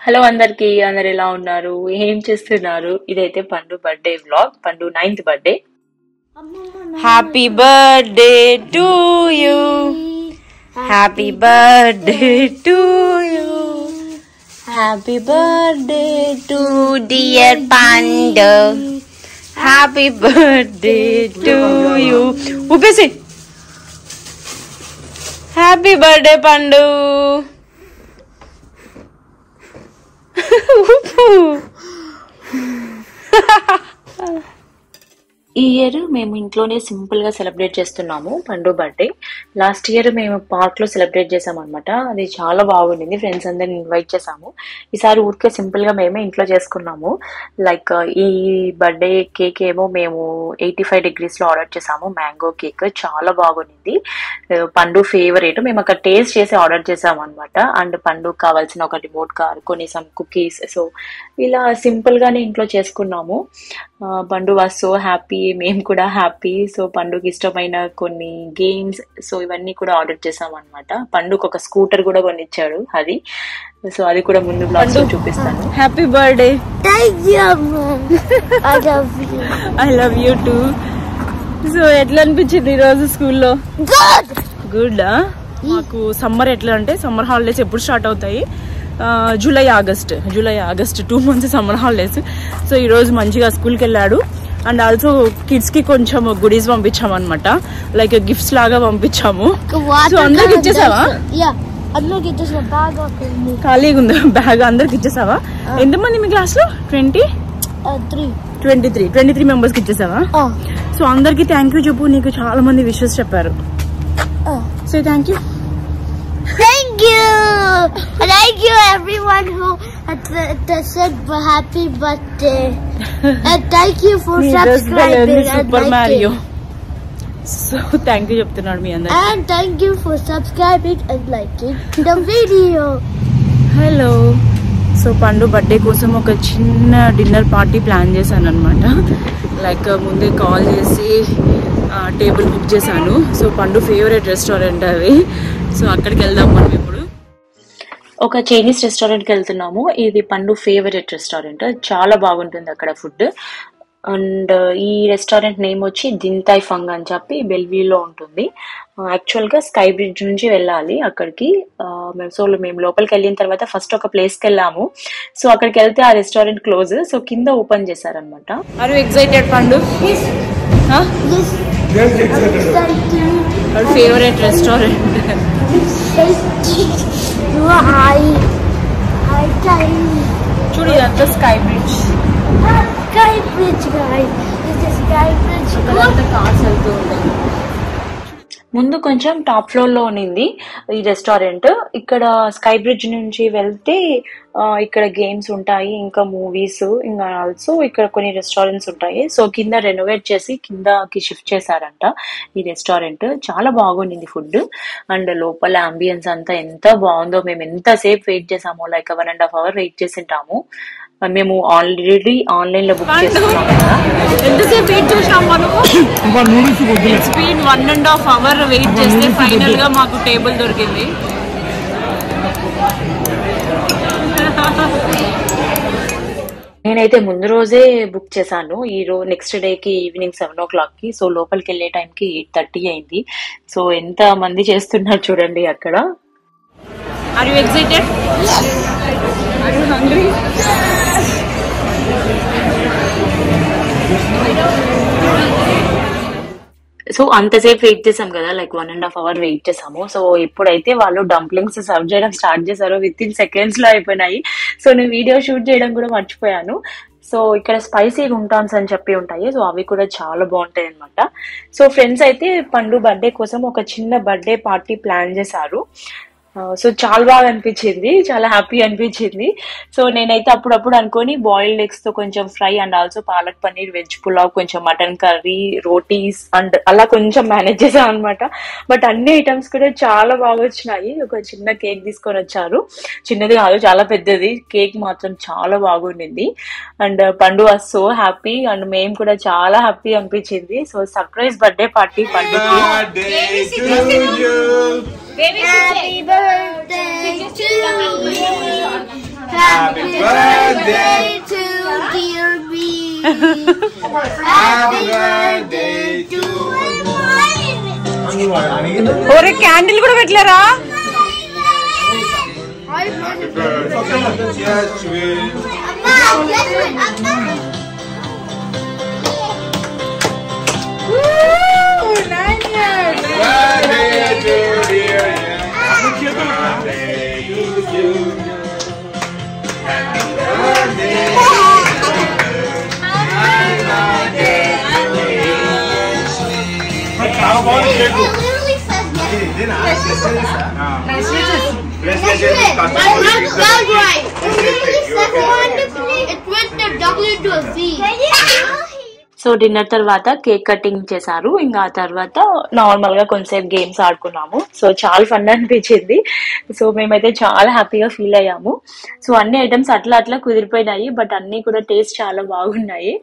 Hello అందరికి అందరు ఎలా ఉన్నారు ఏం చేస్తున్నారు ఇదైతే పండు birthday vlog Pandu 9th birthday happy birthday to you happy birthday to you happy birthday to dear Pandu happy birthday to you ఊపేసి హ్యాపీ బర్త్డే పండు ఈ ఇయర్ మేము ఇంట్లోనే సింపుల్ గా సెలబ్రేట్ చేస్తున్నాము పండు బర్త్డే. లాస్ట్ ఇయర్ మేము పార్క్ లో సెలబ్రేట్ చేసాం అనమాట. అది చాలా బాగుండింది. ఫ్రెండ్స్ అందరిని ఇన్వైట్ చేసాము. ఈసారి ఊరికే సింపుల్ గా మేమే ఇంట్లో చేసుకున్నాము. లైక్ ఈ బర్త్డే కేక్ ఏమో మేము 85 degrees లో ఆర్డర్ చేసాము. మ్యాంగో కేక్ చాలా బాగుంది. పండు ఫేవరెట్. మేము అక్కడ టేస్ట్ చేసి ఆర్డర్ చేసాము అనమాట. అండ్ పండు కావాల్సిన ఒక రిమోట్ కార్ కొన్ని సమ్ కుకీస్. సో ఇలా సింపుల్ గానే ఇంట్లో చేసుకున్నాము. పండు వాజ్ సో హ్యాపీ, మేము కూడా హ్యాపీ. సో పండుకి ఇష్టమైన కొన్ని గేమ్స్ సో ఇవన్నీ కూడా ఆర్డర్ చేసాం అనమాట. పండుకు ఒక స్కూటర్ కూడా కొనిచ్చాడు అది. సో అది కూడా ముందు బ్లాగ్స్ లో చూపిస్తాను. Happy birthday. I love you two. So ఎట్లా అనిపించింది ఈ రోజు స్కూల్లో? గుడ్. మాకు సమ్మర్ ఎట్లా అంటే సమ్మర్ హాలిడేస్ ఎప్పుడు స్టార్ట్ అవుతాయి? July August 2 months summer holidays. So ఈ రోజు మంచిగా స్కూల్కి వెళ్ళాడు. అండ్ ఆల్సో కిడ్స్ కి కొంచెం గుడీస్ పంపించాము అనమాట. లైక్ గిఫ్ట్స్ లాగా పంపించాము. సో అందరికి ఇచ్చేసావా? ఖాళీగా ఉందా బ్యాగ్? అందరికి ఇచ్చేసావా? ఎంతమంది మీ క్లాస్ లో? 23 మెంబర్స్ కి ఇచ్చేసావా? సో అందరికి థ్యాంక్ యూ చెప్పు. నీకు చాలా మంది విషెస్ చెప్పారు. So thank you. Thank you everyone who said happy birthday. And thank you for subscribing. Super Mario. So thank you చెప్తున్నాడు మీ అందరికి. And thank you for subscribing and liking the video. Hello. So పండు birthday కోసం ఒక చిన్న dinner party plan చేశాను అనమాట. Like ముందే call చేసి టేబుల్ బుక్ చేశాను. సో పండు ఫేవరెట్ రెస్టారెంట్ అది. సో అక్కడికి వెళ్దాం మనం ఇప్పుడు. ఒక చైనీస్ రెస్టారెంట్కి వెళ్తున్నాము. ఇది పండు ఫేవరెట్ రెస్టారెంట్. చాలా బాగుంటుంది అక్కడ ఫుడ్. అండ్ ఈ రెస్టారెంట్ నేమ్ వచ్చి దింతాయ్ ఫంగ్ అని చెప్పి బెల్వ్యూలో ఉంటుంది. యాక్చువల్ గా స్కై బ్రిడ్జ్ నుంచి వెళ్ళాలి అక్కడికి. సో మేము లోపలికి వెళ్ళిన తర్వాత ఫస్ట్ ఒక ప్లేస్ కి వెళ్ళాము. సో అక్కడికి వెళ్తే ఆ రెస్టారెంట్ క్లోజ్. సో కింద ఓపెన్ చేశారనమాట. ఆర్ యు ఎక్సైటెడ్ పండు? Favourite restaurant. చూడు ఇదంతా స్కై బ్రిడ్జ్. కార్స్ వెళ్తూ ఉంటాయి. ముందు కొంచెం టాప్ ఫ్లోర్ లో ఉన్నింది ఈ రెస్టారెంట్. ఇక్కడ స్కై బ్రిడ్జ్ నుంచి వెళ్తే ఇక్కడ గేమ్స్ ఉంటాయి, ఇంకా మూవీస్, ఇంకా ఆల్సో ఇక్కడ కొన్ని రెస్టారెంట్స్ ఉంటాయి. సో కింద రెనోవేట్ చేసి కిందకి షిఫ్ట్ చేశారంట ఈ రెస్టారెంట్. చాలా బాగుండింది ఫుడ్. అండ్ లోపల అంబియన్స్ అంతా ఎంత బాగుందో. మేము ఎంతసేపు వెయిట్ చేసామో, లైక్ 1.5 hours వెయిట్ చేసింటాము. మేము ఆల్రెడీ ఆన్లైన్ లో బుక్ చేసుకున్నాం కదా. ఎంతసేపు వెయిట్ చేసినాం మనము? 1.5 hours వెయిట్ చేస్తే ఫైనల్ గా మాకు టేబుల్ దొరికింది. నేనైతే ముందు రోజే బుక్ చేశాను. ఈ రోజు నెక్స్ట్ డే కి ఈవినింగ్ 7 o'clock కి. సో లోపలికి వెళ్ళే టైంకి 8:30 అయింది. సో ఎంత మంది చేస్తున్నారు చూడండి అక్కడ. Are you excited? Are you hungry? So అంతసేపు వెయిట్ చేసాం కదా, లైక్ 1.5 hours వెయిట్ చేసాము. సో ఇప్పుడైతే వాళ్ళు డంప్లింగ్స్ సర్వ్ చేయడం స్టార్ట్ చేశారు. within seconds లో అయిపోయినాయి. సో నేను వీడియో షూట్ చేయడం కూడా మర్చిపోయాను. సో ఇక్కడ స్పైసీ గుంటాన్స్ అని చెప్పి ఉంటాయి. సో అవి కూడా చాలా బాగుంటాయి అనమాట. సో ఫ్రెండ్స్ అయితే పండు బర్త్డే కోసం ఒక చిన్న బర్త్డే పార్టీ ప్లాన్ చేశారు. సో చాలా బాగా అనిపించింది, చాలా హ్యాపీ అనిపించింది. సో నేనైతే అప్పుడప్పుడు అనుకొని బాయిల్డ్ ఎగ్స్ తో కొంచెం fry and also palak paneer, veg pulao, కొంచెం మటన్ కర్రీ, రోటీస్ అండ్ అలా కొంచెం మేనేజ్ చేసాం అనమాట. బట్ అన్ని ఐటమ్స్ కూడా చాలా బాగా వచ్చినాయి. ఒక చిన్న కేక్ తీసుకొని వచ్చారు. చిన్నది కాదు, చాలా పెద్దది. కేక్ మాత్రం చాలా బాగుండింది. అండ్ పండు వాజ్ సో హ్యాపీ అండ్ మేము కూడా చాలా హ్యాపీ అనిపించింది. సో సర్ప్రైజ్ బర్త్డే పార్టీ పండుకి. Happy birthday to you. Happy birthday to dear me. Happy birthday to ఒరే క్యాండిల్ కూడా పెట్టలేరా? Happy birthday. Yes, sweet. Birthday to dear. Happy birthday to you. Happy birthday. So dinner తర్వాత cake cutting చేశారు. ఇంకా ఆ తర్వాత normal గా కొంతసేపు games ఆడుకున్నాము. సో చాలా ఫన్ అనిపించింది. సో మేమైతే చాలా హ్యాపీగా ఫీల్ అయ్యాము. సో అన్ని ఐటమ్స్ అట్లా అట్లా కుదిరిపోయినాయి, బట్ అన్ని కూడా టేస్ట్ చాలా బాగున్నాయి.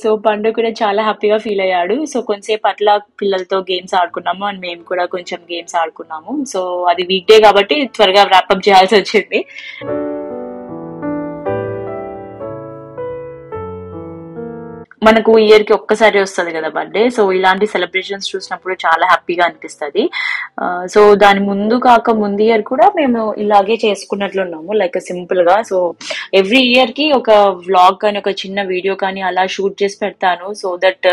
సో పండు కూడా చాలా హ్యాపీగా ఫీల్ అయ్యాడు. సో కొంతసేపు అట్లా పిల్లలతో గేమ్స్ ఆడుకున్నాము అండ్ మేము కూడా కొంచెం గేమ్స్ ఆడుకున్నాము. సో అది వీక్ డే కాబట్టి త్వరగా ర్యాపప్ చేయాల్సి వచ్చింది. మనకు ఇయర్ కి ఒక్కసారి వస్తుంది కదా బర్త్డే. సో ఇలాంటి సెలబ్రేషన్స్ చూసినప్పుడు చాలా హ్యాపీగా అనిపిస్తుంది. సో దాని ముందు కాక ముందు ఇయర్ కూడా మేము ఇలాగే చేసుకున్నట్లున్నాము, లైక్ సింపుల్ గా. సో ఎవ్రీ ఇయర్ కి ఒక వ్లాగ్ కానీ ఒక చిన్న వీడియో కానీ అలా షూట్ చేసి పెడతాను. సో దట్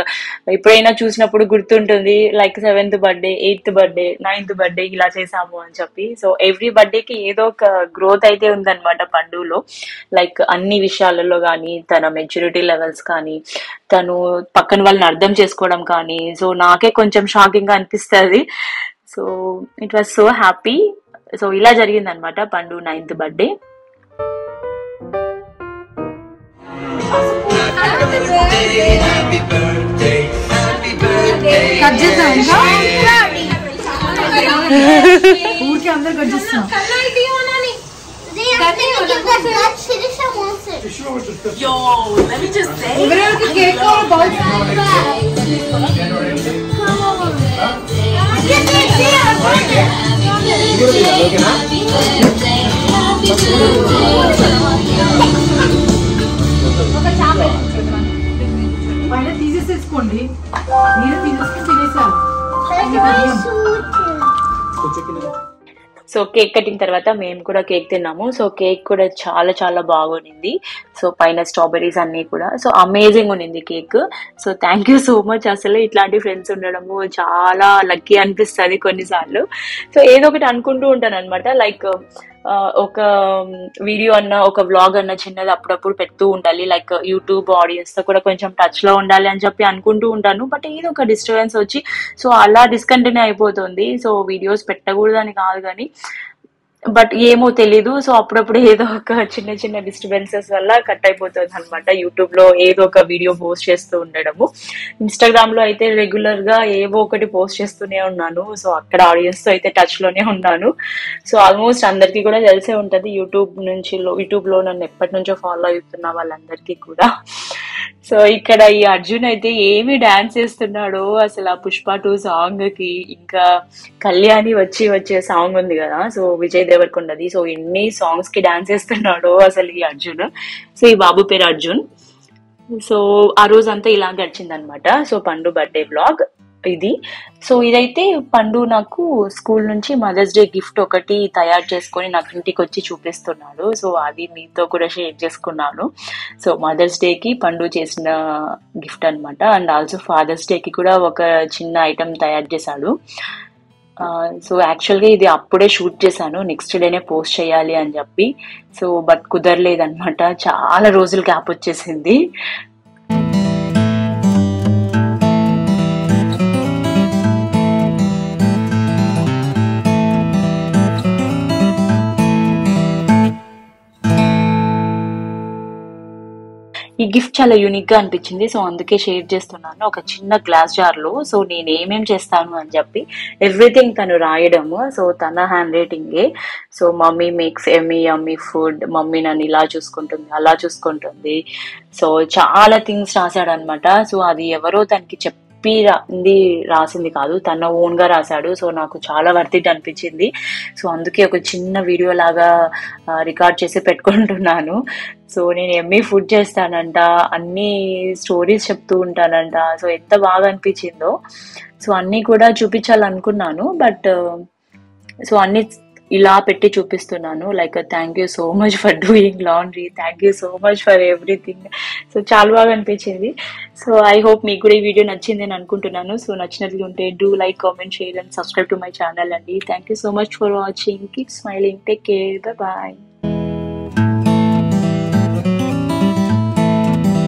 ఎప్పుడైనా చూసినప్పుడు గుర్తుంటుంది, like 7th birthday, 8th birthday, 9th birthday ఇలా చేసాము అని చెప్పి. సో ఎవ్రీ బర్త్డేకి ఏదో ఒక గ్రోత్ అయితే ఉందన్నమాట పండులో, లైక్ అన్ని విషయాలలో కానీ, తన మెచ్యూరిటీ లెవెల్స్ కానీ, తను పక్కన వాళ్ళని అర్థం చేసుకోవడం కానీ. సో నాకే కొంచెం షాకింగ్ గా అనిపిస్తుంది. So it was so happy. So ఇలా జరిగింది అనమాట పండు 9th బర్త్డే. ఊరికి అందరు కట్ చేస్తున్నాం. Yo, let me just say. Cake పైన తీసేసేసుకోండి, నేను తీసేసుకుని తినేసాను. సో కేక్ కటింగ్ తర్వాత మేము కూడా కేక్ తిన్నాము. సో కేక్ కూడా చాలా చాలా బాగుంది. సో పైన స్ట్రాబెరీస్ అన్ని కూడా సో అమేజింగ్ ఉన్నింది cake. So thank you so much. అసలు ఇట్లాంటి ఫ్రెండ్స్ ఉండడము చాలా లక్కీ అనిపిస్తుంది కొన్నిసార్లు. సో ఏదో ఒకటి అనుకుంటూ ఉంటాను అనమాట, లైక్ ఒక వీడియో అన్న ఒక వ్లాగ్ అన్న చిన్నది అప్పుడప్పుడు పెడుతూ ఉండాలి, లైక్ యూట్యూబ్ ఆడియన్స్ తో కూడా కొంచెం టచ్ లో ఉండాలి అని చెప్పి అనుకుంటూ ఉంటాను. బట్ ఏదో ఒక డిస్టర్బెన్స్ వచ్చి సో అలా డిస్కంటిన్యూ అయిపోతుంది. సో వీడియోస్ పెట్టకూడదని కాదు కానీ, బట్ ఏమో తెలీదు. సో అప్పుడప్పుడు ఏదో ఒక చిన్న చిన్న డిస్టర్బెన్సెస్ వల్ల కట్ అయిపోతుంది అనమాట. యూట్యూబ్ లో ఏదో ఒక వీడియో పోస్ట్ చేస్తూ ఉండడము, ఇన్స్టాగ్రామ్ లో అయితే రెగ్యులర్ గా ఏవో ఒకటి పోస్ట్ చేస్తూనే ఉన్నాను. సో అక్కడ ఆడియన్స్ తో అయితే టచ్ లోనే ఉన్నాను. సో ఆల్మోస్ట్ అందరికీ కూడా తెలిసే ఉంటది, యూట్యూబ్ లో నన్ను ఎప్పటి నుంచో ఫాలో అవుతున్న వాళ్ళందరికీ కూడా. సో ఇక్కడ ఈ అర్జున్ అయితే ఏమి డాన్స్ చేస్తున్నాడో అసలు ఆ పుష్ప 2 సాంగ్ కి, ఇంకా కళ్యాణి వచ్చే సాంగ్ ఉంది కదా, సో విజయ్ దేవరకొండది. సో ఎన్ని సాంగ్స్ కి డాన్స్ చేస్తున్నాడో అసలు ఈ అర్జున్. సో ఈ బాబు పేరు అర్జున్. సో ఆ రోజు అంతా ఇలా గడిచింది అనమాట. సో పండు బర్త్డే వ్లాగ్ ఇది. సో ఇదైతే పండు నాకు స్కూల్ నుంచి మదర్స్ డే గిఫ్ట్ ఒకటి తయారు చేసుకొని నాకు ఇంటికి వచ్చి చూపిస్తున్నాడు. సో అది మీతో కూడా షేర్ చేసుకున్నాను. సో మదర్స్ డే కి పండు చేసిన గిఫ్ట్ అనమాట. అండ్ ఆల్సో ఫాదర్స్ డే కి కూడా ఒక చిన్న ఐటమ్ తయారు చేశాడు. సో యాక్చువల్గా ఇది అప్పుడే షూట్ చేశాను, నెక్స్ట్ డేనే పోస్ట్ చేయాలి అని చెప్పి. సో బట్ కుదరలేదన్నమాట, చాలా రోజులు గ్యాప్ వచ్చేసింది. ఈ గిఫ్ట్ చాలా యూనిక్ గా అనిపించింది. సో అందుకే షేర్ చేస్తున్నాను ఒక చిన్న గ్లాస్ జార్ లో. సో నేను ఏమేం చేస్తాను అని చెప్పి ఎవ్రీథింగ్ తను రాయడము. సో తన హ్యాండ్ రైటింగే. So mummy makes yummy food, mummy నన్ను ఇలా చూసుకుంటుంది, అలా చూసుకుంటుంది. సో చాలా థింగ్స్ రాశాడు అనమాట. సో అది ఎవరో తనకి చెప్పి రాసింది కాదు, తన ఓన్ గా రాశాడు. సో నాకు చాలా వర్త్ ఇట్ అనిపించింది. సో అందుకే ఒక చిన్న వీడియో లాగా రికార్డ్ చేసి పెట్టుకుంటున్నాను. సో నేను ఎమ్మీ ఫుడ్ చేస్తానంట, అన్ని స్టోరీస్ చెప్తూ ఉంటానంట. సో ఎంత బాగా అనిపించిందో. సో అన్నీ కూడా చూపించాలనుకున్నాను, బట్ సో అన్ని ఇలా పెట్టి చూపిస్తున్నాను. Like thank you so much for doing laundry, thank you so much for everything. So చాలా బాగా అనిపించింది. సో ఐ హోప్ మీకు కూడా ఈ వీడియో నచ్చింది అని అనుకుంటున్నాను. సో నచ్చినట్లు ఉంటే do like, comment, share and subscribe to my channel అండి. Thank you so much for watching. Keep smiling. Take care. Bye.